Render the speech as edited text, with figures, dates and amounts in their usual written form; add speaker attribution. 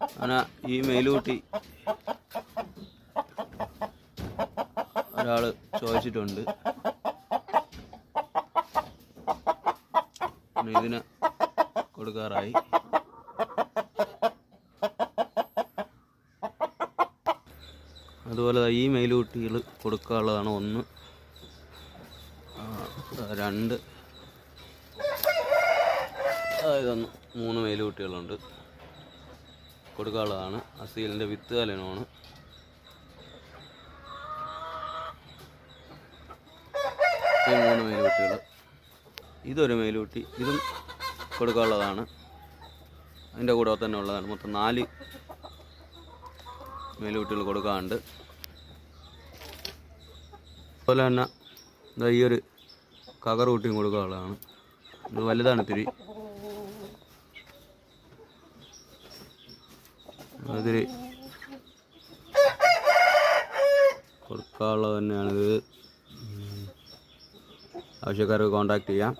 Speaker 1: അങ്ങനെ ഈ മെയിലൂട്ടി ഒരാൾ ചോദിച്ചിട്ടുണ്ട്. ഇതിന് കൊടുക്കാറായി. അതുപോലെ ഈ മെയിലൂട്ടികൾ കൊടുക്കാനുള്ളതാണ്. 1 2 ഇതൊന്ന് 3 മെയിലൂട്ടികളുണ്ട് കൊടുക്കാനുള്ളതാണ്. അസീലിൻ്റെ വിത്ത് കലനമാണ്. ഈ 3 മെയിലൂട്ടികൾ. ഇതൊരു മെയിലൂട്ടി, ഇതും കൊടുക്കാനുള്ളതാണ്. അതിൻ്റെ കൂടെ തന്നെ ഉള്ളതാണ്. മൊത്തം 4 മെയിലൂട്ടികൾ കൊടുക്കാറുണ്ട്. അതുപോലെ തന്നെ ഈ ഒരു കകറൂട്ടിയും കൊടുക്കാനുള്ളതാണ്. ഇത് വലുതാണ് ഇത്തിരി. അതിരി കൊടുക്കാനുള്ളത് തന്നെയാണിത്. ആവശ്യക്കാർക്ക് കോൺടാക്റ്റ് ചെയ്യാം.